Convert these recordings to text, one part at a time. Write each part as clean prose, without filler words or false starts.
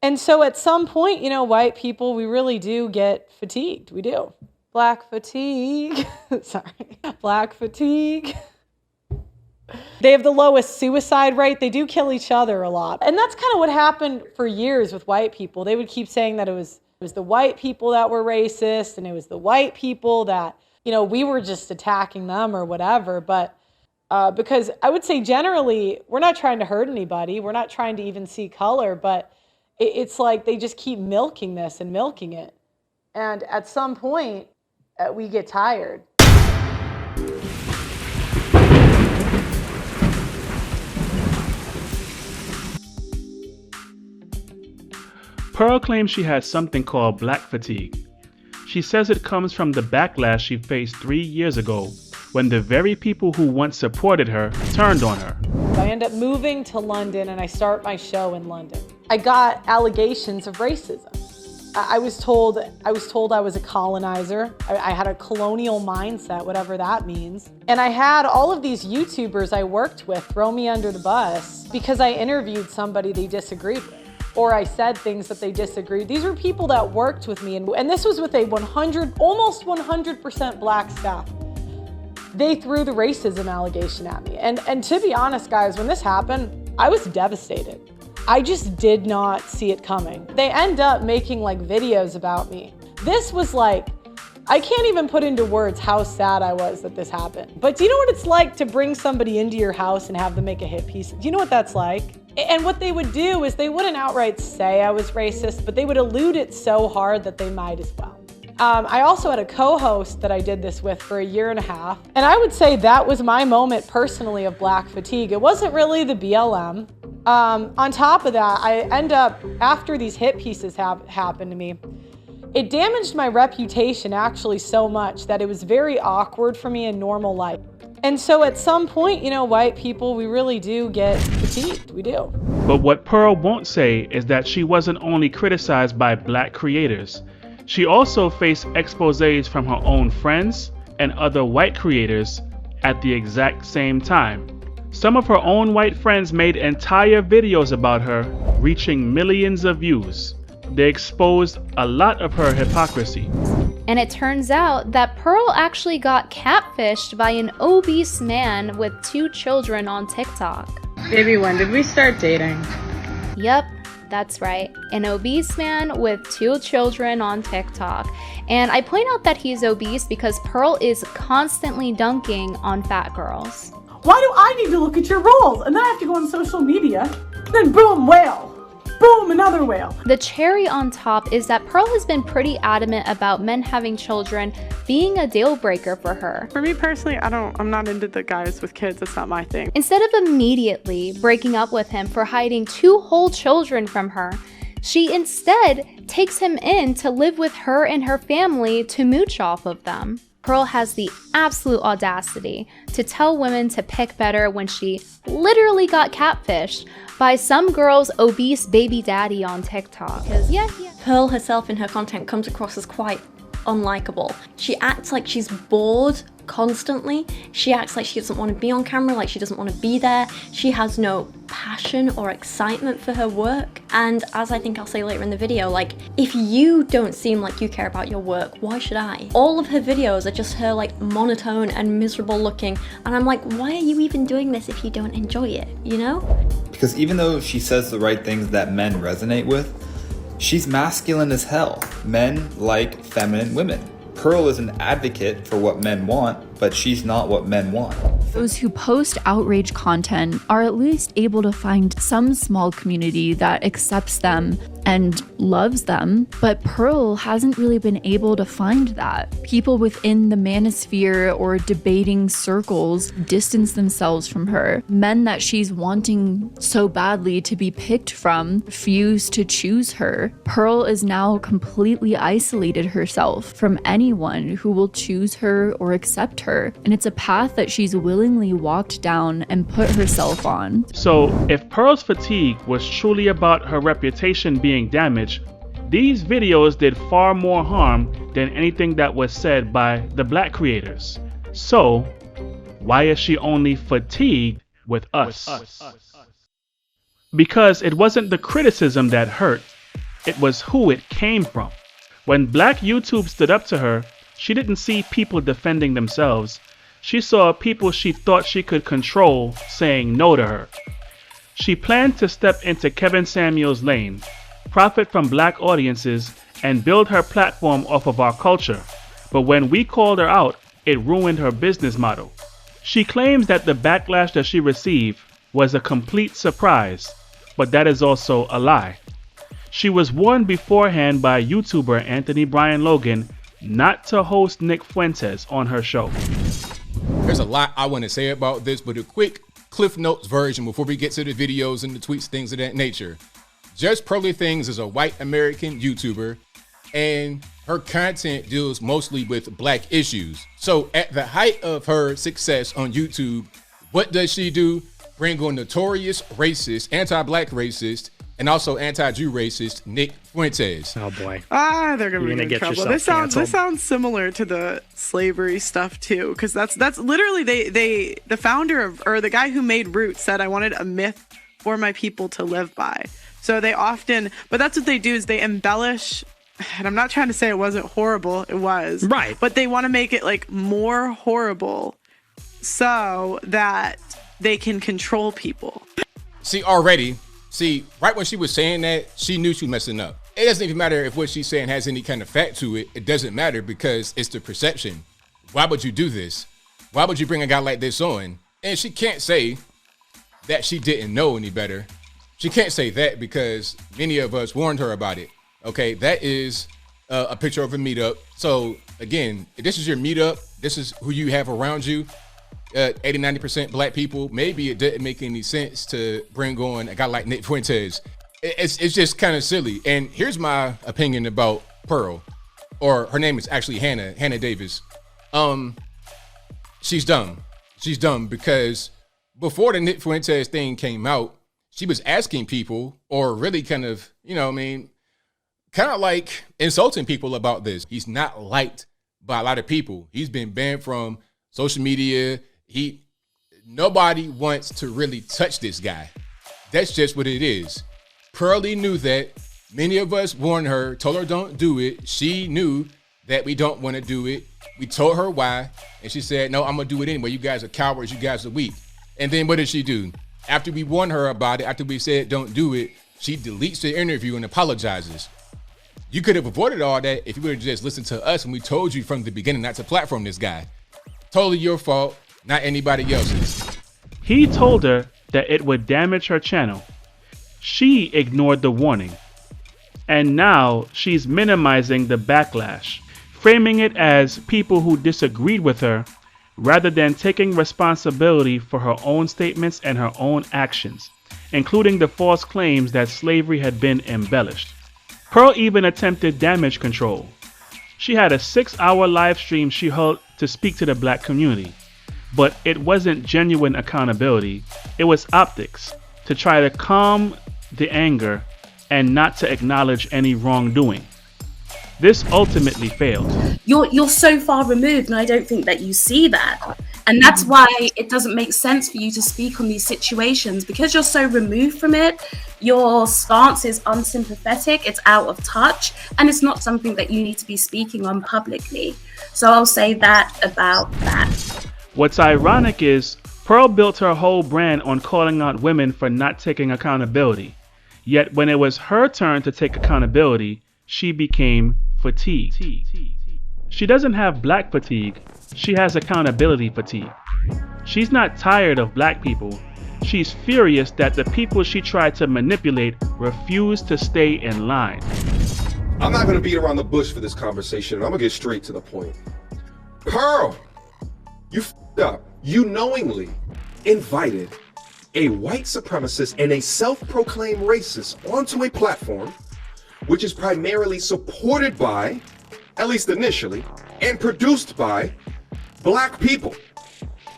And so at some point, white people, we really do get fatigued. We do. Black fatigue. Sorry. Black fatigue. They have the lowest suicide rate. They do kill each other a lot. And that's kind of what happened for years with white people. They would keep saying that it was the white people that were racist, and it was the white people that, we were just attacking them or whatever. But because I would say generally, we're not trying to hurt anybody. We're not trying to even see color, but it's like they just keep milking this and milking it. And at some point, we get tired. Pearl claims she has something called black fatigue. She says it comes from the backlash she faced 3 years ago when the very people who once supported her turned on her. I end up moving to London and I start my show in London. I got allegations of racism. I was told I was a colonizer. I had a colonial mindset, whatever that means. And I had all of these YouTubers I worked with throw me under the bus because I interviewed somebody they disagreed with, or I said things that they disagreed. These were people that worked with me, and this was with a almost 100% black staff. They threw the racism allegation at me. And to be honest, guys, when this happened, I was devastated. I just did not see it coming. They end up making videos about me. This was I can't even put into words how sad I was that this happened. But do you know what it's like to bring somebody into your house and have them make a hit piece? Do you know what that's like? And what they would do is they wouldn't outright say I was racist, but they would allude it so hard that they might as well. I also had a co-host that I did this with for 1.5 years. And I would say that was my moment personally of black fatigue. It wasn't really the BLM. On top of that, I end up, after these hit pieces happened to me, it damaged my reputation actually so much that it was very awkward for me in normal life. And so at some point, white people, we really do get fatigued. We do. But what Pearl won't say is that she wasn't only criticized by black creators. She also faced exposés from her own friends and other white creators at the exact same time. Some of her own white friends made entire videos about her, reaching millions of views. They exposed a lot of her hypocrisy. And it turns out that Pearl actually got catfished by an obese man with 2 children on TikTok. Baby, when did we start dating? Yep, that's right. An obese man with 2 children on TikTok. And I point out that he's obese because Pearl is constantly dunking on fat girls. Why do I need to look at your rolls? And then I have to go on social media. Then boom, whale. Boom, another whale. The cherry on top is that Pearl has been pretty adamant about men having children being a deal breaker for her. For me personally, I'm not into the guys with kids. It's not my thing. Instead of immediately breaking up with him for hiding 2 whole children from her, she instead takes him in to live with her and her family to mooch off of them. Pearl has the absolute audacity to tell women to pick better when she literally got catfished by some girl's obese baby daddy on TikTok. Pearl herself in her content comes across as quite unlikable. She acts like she's bored constantly. She acts like she doesn't want to be on camera, like she doesn't want to be there. She has no passion or excitement for her work. And as I think I'll say later in the video, if you don't seem like you care about your work, why should I? All of her videos are just her monotone and miserable looking. And I'm like, why are you even doing this if you don't enjoy it, Because even though she says the right things that men resonate with, she's masculine as hell. Men like feminine women. Pearl is an advocate for what men want, but she's not what men want. Those who post outrage content are at least able to find some small community that accepts them and loves them, but Pearl hasn't really been able to find that. People within the manosphere or debating circles distance themselves from her. Men that she's wanting so badly to be picked from refuse to choose her. Pearl is now completely isolated herself from anyone who will choose her or accept her, and it's a path that she's willingly walked down and put herself on. So if Pearl's fatigue was truly about her reputation being damaged, these videos did far more harm than anything that was said by the black creators. So why is she only fatigued with us? Because it wasn't the criticism that hurt, It was who it came from. When Black YouTube stood up to her, she didn't see people defending themselves. She saw people she thought she could control saying no to her. She planned to step into Kevin Samuels' lane, profit from Black audiences, and build her platform off of our culture. But when we called her out, it ruined her business model. She claims that the backlash that she received was a complete surprise, but that is also a lie. She was warned beforehand by YouTuber Anthony Brian Logan not to host Nick Fuentes on her show. There's a lot I want to say about this, but a quick Cliff Notes version before we get to the videos and the tweets, things of that nature. Just Pearly Things is a white American YouTuber, and her content deals mostly with Black issues. So at the height of her success on YouTube, what does she do? Bring on notorious racist, anti-Black racist, and also anti-Jew racist Nick Fuentes. Oh boy. They're gonna get trouble. This sounds similar to the slavery stuff too, because that's literally the founder of, or the guy who made Roots said, I wanted a myth for my people to live by. So they often, but that's what they do, is they embellish. And I'm not trying to say it wasn't horrible, it was. Right. But they want to make it like more horrible so that they can control people. See, right when she was saying that, she knew she was messing up. It doesn't even matter if what she's saying has any kind of fact to it. It doesn't matter because it's the perception. Why would you do this? Why would you bring a guy like this on? And she can't say that she didn't know any better. She can't say that because many of us warned her about it. Okay, that is a picture of a meetup. So again, if this is your meetup, this is who you have around you, 80-90% Black people, maybe it didn't make any sense to bring on a guy like Nick Fuentes. It's just kind of silly. And here's my opinion about Pearl, or her name is actually Hannah Davis. She's dumb. She's dumb because before the Nick Fuentes thing came out, she was asking people, or really kind of, kind of like insulting people about this. He's not liked by a lot of people. He's been banned from social media. Nobody wants to really touch this guy. That's just what it is. Pearly knew that. Many of us warned her, told her don't do it. She knew that we don't want to do it. We told her why, and she said, no, I'm gonna do it anyway. You guys are cowards, you guys are weak. And then what did she do? After we warned her about it, after we said don't do it, she deletes the interview and apologizes. You could have avoided all that if you would have just listened to us when we told you from the beginning not to platform this guy. Totally your fault, not anybody else's. He told her that it would damage her channel. She ignored the warning. And now she's minimizing the backlash, framing it as people who disagreed with her rather than taking responsibility for her own statements and her own actions, including the false claims that slavery had been embellished. Pearl even attempted damage control. She had a 6-hour live stream she held to speak to the Black community, but it wasn't genuine accountability. It was optics to try to calm the anger and not to acknowledge any wrongdoing. This ultimately failed. You're so far removed, and I don't think that you see that. And that's why it doesn't make sense for you to speak on these situations, because you're so removed from it. Your stance is unsympathetic, it's out of touch, and it's not something that you need to be speaking on publicly. So I'll say that about that. What's ironic is Pearl built her whole brand on calling out women for not taking accountability. Yet when it was her turn to take accountability, she became fatigued. She doesn't have Black fatigue, she has accountability fatigue. She's not tired of Black people. She's furious that the people she tried to manipulate refused to stay in line. I'm not gonna beat around the bush for this conversation. I'm gonna get straight to the point. Pearl, you f***ed up. You knowingly invited a white supremacist and a self-proclaimed racist onto a platform which is primarily supported by, at least initially, and produced by Black people.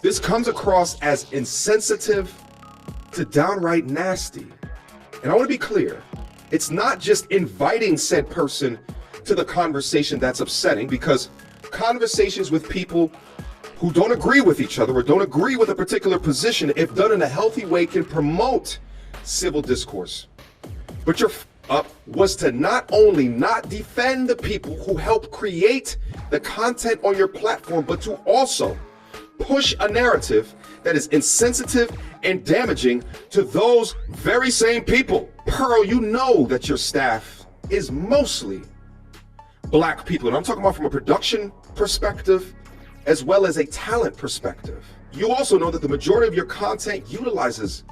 This comes across as insensitive to downright nasty. And I want to be clear, it's not just inviting said person to the conversation that's upsetting, because conversations with people who don't agree with each other or don't agree with a particular position, if done in a healthy way, can promote civil discourse. But you're up was to not only not defend the people who help create the content on your platform, but to also push a narrative that is insensitive and damaging to those very same people. Pearl, you know that your staff is mostly Black people, and I'm talking about from a production perspective as well as a talent perspective. You also know that the majority of your content utilizes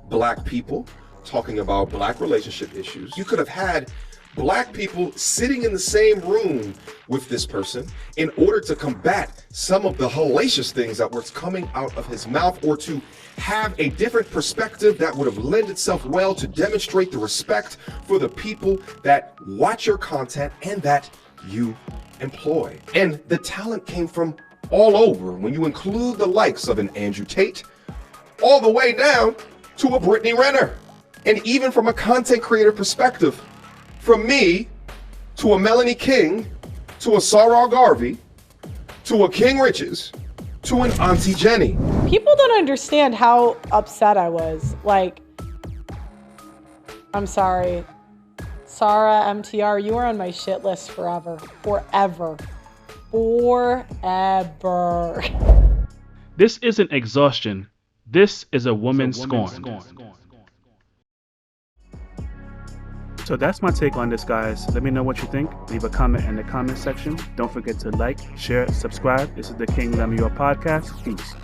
Black people talking about Black relationship issues. You could have had Black people sitting in the same room with this person in order to combat some of the hellacious things that were coming out of his mouth, or to have a different perspective that would have lent itself well to demonstrate the respect for the people that watch your content and that you employ. And the talent came from all over, when you include the likes of an Andrew Tate, all the way down to a Brittany Renner. And even from a content creator perspective, from me to a Melanie King, to a Sarah Garvey, to a King Riches, to an Auntie Jenny. People don't understand how upset I was. Like, I'm sorry, Sarah, MTR, you are on my shit list forever. Forever. Forever. This isn't exhaustion. This is a woman scorned. So that's my take on this, guys. Let me know what you think. Leave a comment in the comment section. Don't forget to like, share, subscribe. This is the King Lemuel Podcast. Peace.